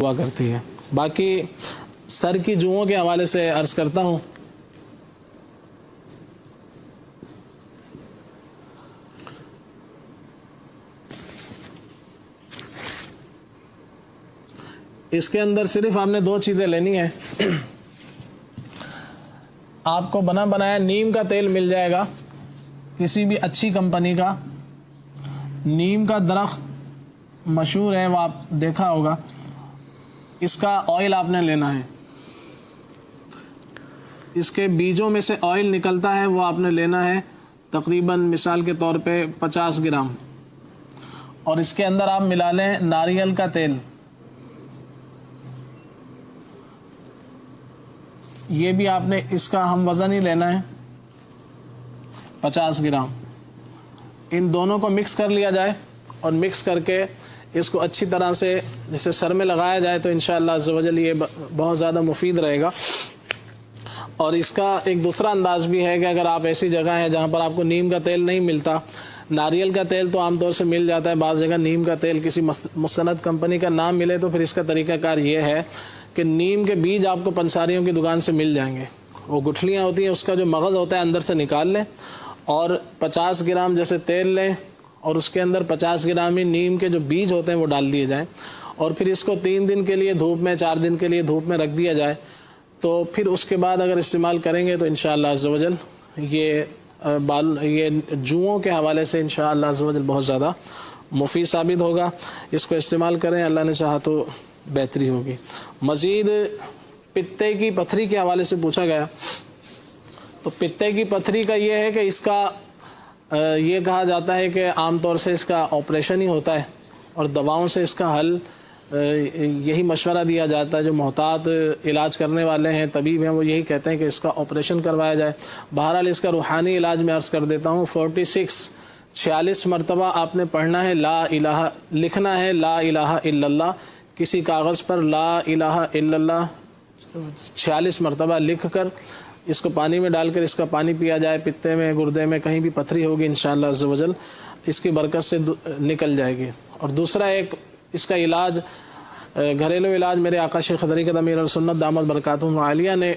हुआ करती है। बाकी सर की जुओं के हवाले से अर्ज़ करता हूँ। इसके अंदर सिर्फ आपने दो चीज़ें लेनी है। आपको बना बनाया नीम का तेल मिल जाएगा, किसी भी अच्छी कंपनी का। नीम का दरख्त मशहूर है, वो आप देखा होगा। इसका ऑयल आपने लेना है। इसके बीजों में से ऑयल निकलता है, वो आपने लेना है तकरीबन मिसाल के तौर पे 50 ग्राम। और इसके अंदर आप मिला लें नारियल का तेल। ये भी आपने इसका हम वज़न ही लेना है 50 ग्राम। इन दोनों को मिक्स कर लिया जाए और मिक्स करके इसको अच्छी तरह से जैसे सर में लगाया जाए तो इंशाअल्लाह अज़्ज़ व जल ये बहुत ज़्यादा मुफीद रहेगा। और इसका एक दूसरा अंदाज़ भी है कि अगर आप ऐसी जगह हैं जहाँ पर आपको नीम का तेल नहीं मिलता, नारियल का तेल तो आमतौर से मिल जाता है, बाज़ जगह नीम का तेल किसी मुस्तनद कंपनी का नाम मिले, तो फिर इसका तरीक़ाकार ये है कि नीम के बीज आपको पंसारियों की दुकान से मिल जाएंगे। वो गुठलियाँ होती हैं, उसका जो मगज़ होता है अंदर से निकाल लें और 50 ग्राम जैसे तेल लें और उसके अंदर 50 ग्राम ही नीम के जो बीज होते हैं वो डाल दिए जाएं। और फिर इसको 3 दिन के लिए धूप में, 4 दिन के लिए धूप में रख दिया जाए। तो फिर उसके बाद अगर इस्तेमाल करेंगे तो इंशाअल्लाह अज़्ज़ व जल ये जुओं के हवाले से इंशाअल्लाह अज़्ज़ व जल बहुत ज़्यादा मुफीद साबित होगा। इसको इस्तेमाल करें, अल्लाह ने चाहा तो बेहतरी होगी। मज़ीद पित्ते की पथरी के हवाले से पूछा गया, तो पित्ते की पथरी का ये है कि इसका ये कहा जाता है कि आमतौर से इसका ऑपरेशन ही होता है और दवाओं से इसका हल यही मशवरा दिया जाता है। जो मोहतात इलाज करने वाले हैं, तबीब हैं, वो यही कहते हैं कि इसका ऑपरेशन करवाया जाए। बहरहाल इसका रूहानी इलाज में अर्ज़ कर देता हूँ। 46 मरतबा आपने पढ़ना है ला इलाहा, लिखना है ला इलाहा इल्लल्लाह। किसी कागज़ पर ला इलाहा इल्लल्लाह 46 मरतबा लिख कर इसको पानी में डालकर इसका पानी पिया जाए। पित्ते में, गुर्दे में कहीं भी पथरी होगी इंशाअल्लाह अज़्ज़ व जल इसकी बरकत से निकल जाएगी। और दूसरा एक इसका इलाज, घरेलू इलाज मेरे आका शेख तरीक़त अमीर सुन्नत दामद बरकातुहुम आलिया ने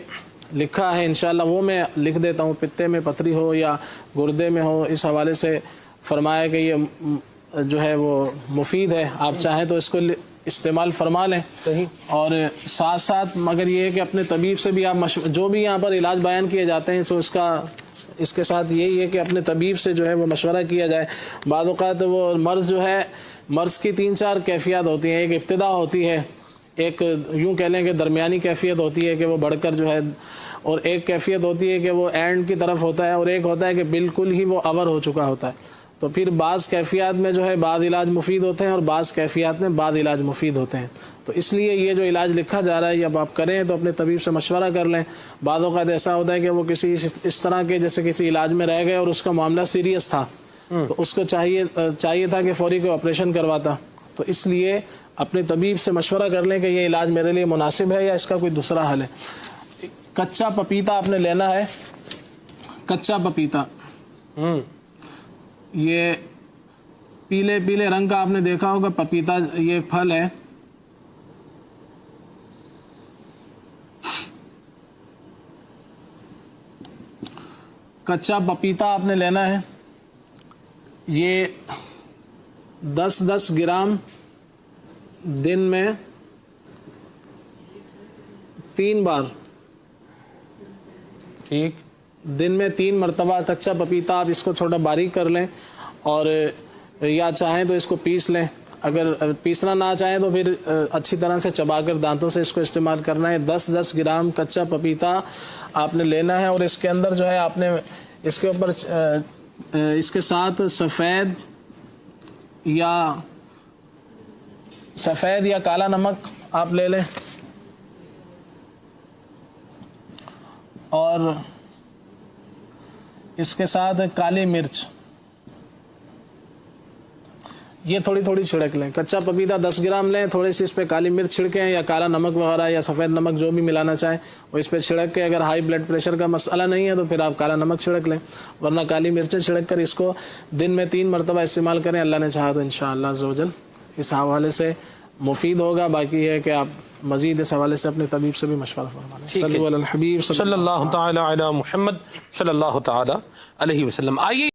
लिखा है, इंशाअल्लाह वो मैं लिख देता हूँ। पित्ते में पथरी हो या गुर्दे में हो, इस हवाले से फरमाया कि ये जो है वो मुफीद है, आप चाहें तो इसको इस्तेमाल फरमा लें। सही। और साथ साथ मगर ये है कि अपने तबीब से भी आप जो भी यहाँ पर इलाज बयान किए जाते हैं तो इसके साथ यही है कि अपने तबीब से जो है वो मशवरा किया जाए। बाद औक़ात वो मर्ज़ जो है, मर्ज़ की 3-4 कैफियत होती हैं। एक इब्तिदा होती है, एक यूँ कह लें कि दरमियानी कैफियत होती है कि वो बढ़कर जो है, और एक कैफियत होती है कि वो एंड की तरफ होता है, और एक होता है कि बिल्कुल ही वो अवर हो चुका होता है। तो फिर बाज़ कैफियत में जो है बाज़ इलाज मुफीद होते हैं और बाज़ कैफियत में बाज़ इलाज मुफीद होते हैं। तो इसलिए ये जो इलाज लिखा जा रहा है, जब आप करें तो अपने तबीब से मशवरा कर लें। बाज़ औक़ात ऐसा होता है कि वो किसी इस तरह के जैसे किसी इलाज में रह गए और उसका मामला सीरियस था, तो उसको चाहिए था कि फ़ौरी कोई ऑपरेशन करवाता। तो इसलिए अपने तबीब से मशवरा कर लें कि ये इलाज मेरे लिए मुनासिब है या इसका कोई दूसरा हल है। कच्चा पपीता आपने लेना है। कच्चा पपीता, ये पीले पीले रंग का आपने देखा होगा पपीता, ये फल है। कच्चा पपीता आपने लेना है। ये 10-10 ग्राम दिन में 3 बार, ठीक, दिन में 3 मरतबा कच्चा पपीता आप इसको छोटा बारीक कर लें और या चाहें तो इसको पीस लें। अगर पीसना ना चाहें तो फिर अच्छी तरह से चबाकर दांतों से इसको इस्तेमाल करना है। 10-10 ग्राम कच्चा पपीता आपने लेना है और इसके अंदर जो है आपने इसके ऊपर इसके साथ सफ़ेद या काला नमक आप ले लें और इसके साथ काली मिर्च, ये थोड़ी थोड़ी छिड़क लें। कच्चा पपीता 10 ग्राम लें, थोड़ी सी इस पर काली मिर्च छिड़कें या काला नमक वगैरह या सफ़ेद नमक जो भी मिलाना चाहें वो इस पर छिड़क के, अगर हाई ब्लड प्रेशर का मसला नहीं है तो फिर आप काला नमक छिड़क लें, वरना काली मिर्चें छिड़क कर इसको दिन में 3 मरतबा इस्तेमाल करें। अल्लाह ने चाहा तो इंशाअल्लाह अज़्ज़ व जल इस हवाले से मुफीद होगा। बाकी है कि आप मजीद इस हवाले से अपने तबीब से भी मशवरा फरमा लें। सल्लल्लाहु अलैहि हबीब सल्लल्लाहु तआला अला मुहम्मद सल्लल्लाहु तआला अलैहि वसल्लम। आइए